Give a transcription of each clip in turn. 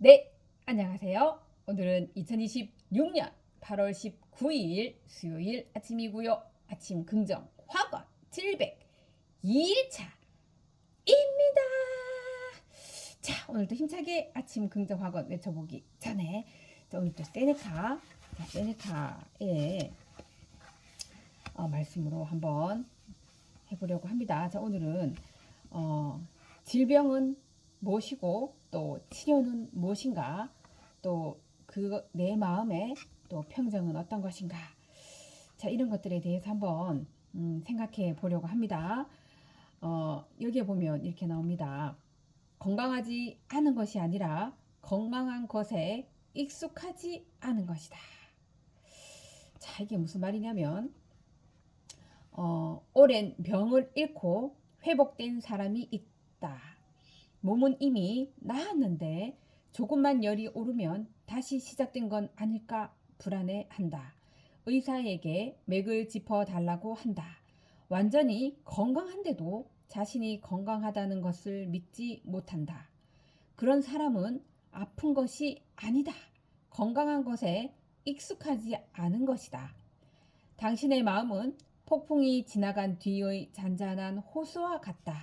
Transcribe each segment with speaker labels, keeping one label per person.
Speaker 1: 네, 안녕하세요. 오늘은 2026년 8월 19일 수요일 아침이고요. 아침 긍정 화관 702일차입니다. 자, 오늘도 힘차게 아침 긍정 화관 외쳐보기 전에 오늘도 세네카의 말씀으로 한번 해보려고 합니다. 자, 오늘은 질병은 무엇이고 또 치료는 무엇인가, 또 내 마음의 또 평정은 어떤 것인가, 자, 이런 것들에 대해서 한번 생각해 보려고 합니다. 여기에 보면 이렇게 나옵니다. 건강하지 않은 것이 아니라 건강한 것에 익숙하지 않은 것이다. 자, 이게 무슨 말이냐면 오랜 병을 앓고 회복된 사람이 있다. 몸은 이미 나았는데 조금만 열이 오르면 다시 시작된 건 아닐까 불안해한다. 의사에게 맥을 짚어달라고 한다. 완전히 건강한데도 자신이 건강하다는 것을 믿지 못한다. 그런 사람은 아픈 것이 아니다. 건강한 것에 익숙하지 않은 것이다. 당신의 마음은 폭풍이 지나간 뒤의 잔잔한 호수와 같다.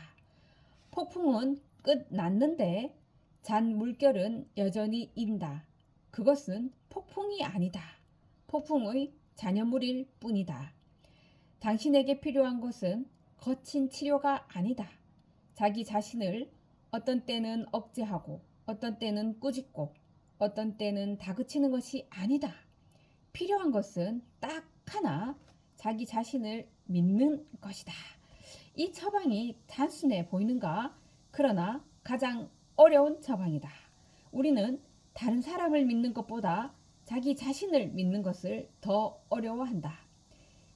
Speaker 1: 폭풍은 끝났는데 잔 물결은 여전히 인다. 그것은 폭풍이 아니다. 폭풍의 잔여물일 뿐이다. 당신에게 필요한 것은 거친 치료가 아니다. 자기 자신을 어떤 때는 억제하고 어떤 때는 꾸짖고 어떤 때는 다그치는 것이 아니다. 필요한 것은 딱 하나, 자기 자신을 믿는 것이다. 이 처방이 단순해 보이는가? 그러나 가장 어려운 처방이다. 우리는 다른 사람을 믿는 것보다 자기 자신을 믿는 것을 더 어려워한다.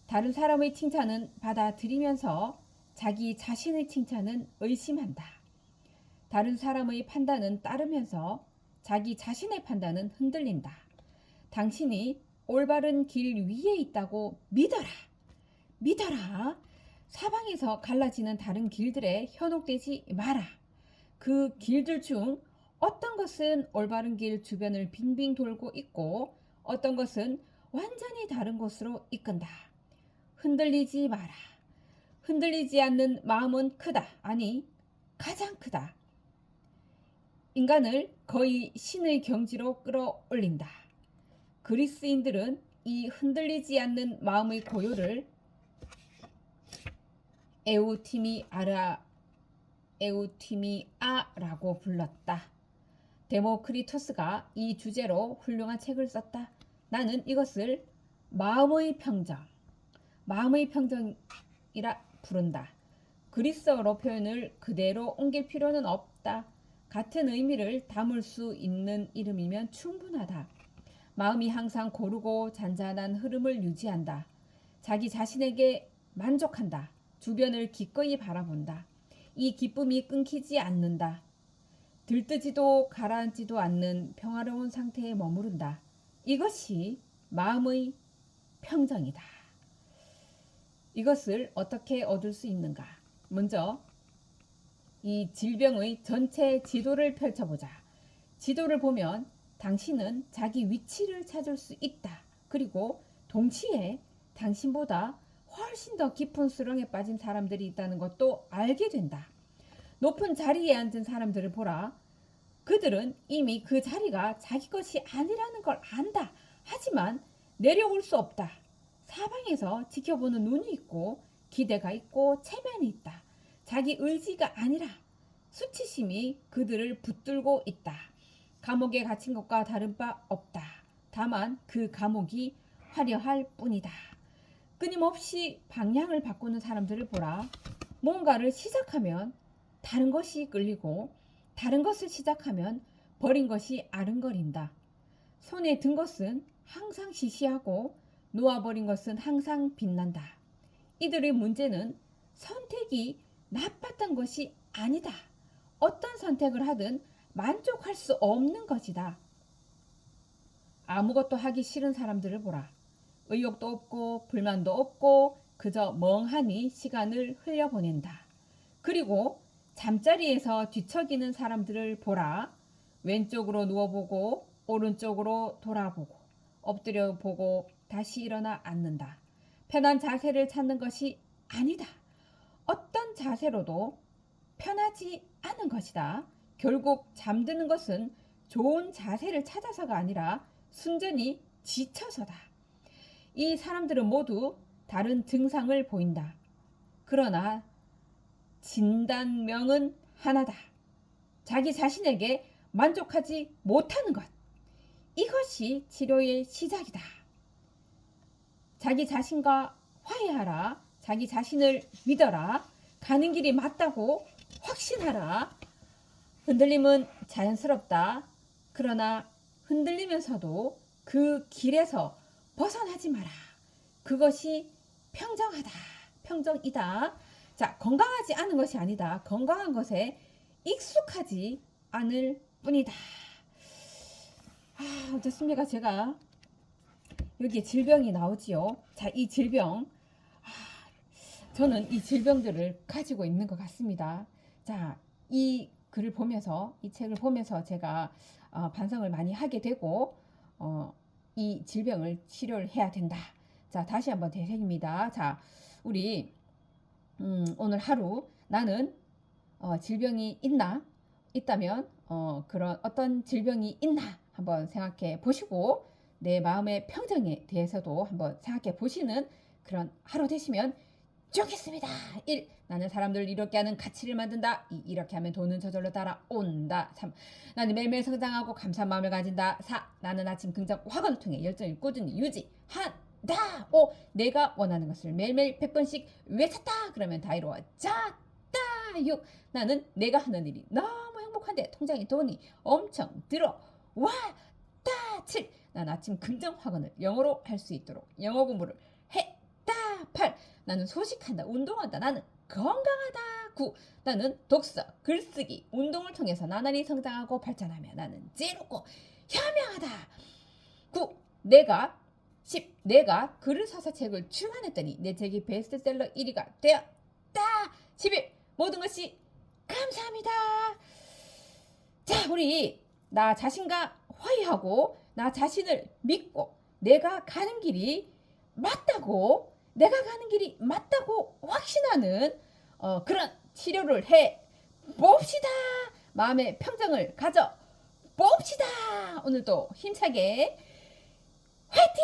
Speaker 1: 다른 사람의 칭찬은 받아들이면서 자기 자신의 칭찬은 의심한다. 다른 사람의 판단은 따르면서 자기 자신의 판단은 흔들린다. 당신이 올바른 길 위에 있다고 믿어라. 믿어라. 사방에서 갈라지는 다른 길들에 현혹되지 마라. 그 길들 중 어떤 것은 올바른 길 주변을 빙빙 돌고 있고 어떤 것은 완전히 다른 곳으로 이끈다. 흔들리지 마라. 흔들리지 않는 마음은 크다. 아니, 가장 크다. 인간을 거의 신의 경지로 끌어올린다. 그리스인들은 이 흔들리지 않는 마음의 고요를 에우티미아라고 불렀다. 데모크리토스가 이 주제로 훌륭한 책을 썼다. 나는 이것을 마음의 평정이라 부른다. 그리스어로 표현을 그대로 옮길 필요는 없다. 같은 의미를 담을 수 있는 이름이면 충분하다. 마음이 항상 고르고 잔잔한 흐름을 유지한다. 자기 자신에게 만족한다. 주변을 기꺼이 바라본다. 이 기쁨이 끊기지 않는다. 들뜨지도 가라앉지도 않는 평화로운 상태에 머무른다. 이것이 마음의 평정이다. 이것을 어떻게 얻을 수 있는가? 먼저 이 질병의 전체 지도를 펼쳐보자. 지도를 보면 당신은 자기 위치를 찾을 수 있다. 그리고 동시에 당신보다 훨씬 더 깊은 수렁에 빠진 사람들이 있다는 것도 알게 된다. 높은 자리에 앉은 사람들을 보라. 그들은 이미 그 자리가 자기 것이 아니라는 걸 안다. 하지만 내려올 수 없다. 사방에서 지켜보는 눈이 있고 기대가 있고 체면이 있다. 자기 의지가 아니라 수치심이 그들을 붙들고 있다. 감옥에 갇힌 것과 다른 바 없다. 다만 그 감옥이 화려할 뿐이다. 끊임없이 방향을 바꾸는 사람들을 보라. 뭔가를 시작하면 다른 것이 끌리고 다른 것을 시작하면 버린 것이 아른거린다. 손에 든 것은 항상 시시하고 놓아버린 것은 항상 빛난다. 이들의 문제는 선택이 나빴던 것이 아니다. 어떤 선택을 하든 만족할 수 없는 것이다. 아무것도 하기 싫은 사람들을 보라. 의욕도 없고 불만도 없고 그저 멍하니 시간을 흘려보낸다. 그리고 잠자리에서 뒤척이는 사람들을 보라. 왼쪽으로 누워보고 오른쪽으로 돌아보고 엎드려 보고 다시 일어나 앉는다. 편한 자세를 찾는 것이 아니다. 어떤 자세로도 편하지 않은 것이다. 결국 잠드는 것은 좋은 자세를 찾아서가 아니라 순전히 지쳐서다. 이 사람들은 모두 다른 증상을 보인다. 그러나 진단명은 하나다. 자기 자신에게 만족하지 못하는 것. 이것이 치료의 시작이다. 자기 자신과 화해하라. 자기 자신을 믿어라. 가는 길이 맞다고 확신하라. 흔들림은 자연스럽다. 그러나 흔들리면서도 그 길에서 벗어나지 마라. 그것이 평정하다. 평정이다. 자, 건강하지 않은 것이 아니다. 건강한 것에 익숙하지 않을 뿐이다. 어떻습니까? 제가 여기에 질병이 나오지요. 자, 이 질병. 저는 이 질병들을 가지고 있는 것 같습니다. 자, 이 글을 보면서, 이 책을 보면서 제가 반성을 많이 하게 되고, 이 질병을 치료를 해야 된다. 자, 다시 한번 되새깁니다. 자, 우리 오늘 하루 나는 질병이 있다면 그런 어떤 질병이 있나 한번 생각해 보시고 내 마음의 평정에 대해서도 한번 생각해 보시는 그런 하루 되시면 좋겠습니다. 1. 나는 사람들을 이렇게 하는 가치를 만든다. 2. 이렇게 하면 돈은 저절로 따라온다. 3. 나는 매일매일 성장하고 감사한 마음을 가진다. 4. 나는 아침 긍정 확언을 통해 열정을 꾸준히 유지한다. 5. 내가 원하는 것을 매일매일 100번씩 외쳤다. 그러면 다 이루어졌다. 6. 나는 내가 하는 일이 너무 행복한데 통장에 돈이 엄청 들어왔다. 7. 난 아침 긍정 확언을 영어로 할 수 있도록 영어 공부를 했다. 8. 나는 소식한다. 운동한다. 나는 건강하다. 9. 나는 독서, 글쓰기, 운동을 통해서 나날이 성장하고 발전하며 나는 지혜롭고 현명하다. 9. 내가 10. 내가 글을 써서 책을 출간했더니 내 책이 베스트셀러 1위가 되었다. 11. 모든 것이 감사합니다. 자, 우리 나 자신과 화해하고 나 자신을 믿고 내가 가는 길이 맞다고 확신하는 그런 치료를 해 봅시다. 마음의 평정을 가져 봅시다. 오늘도 힘차게 화이팅!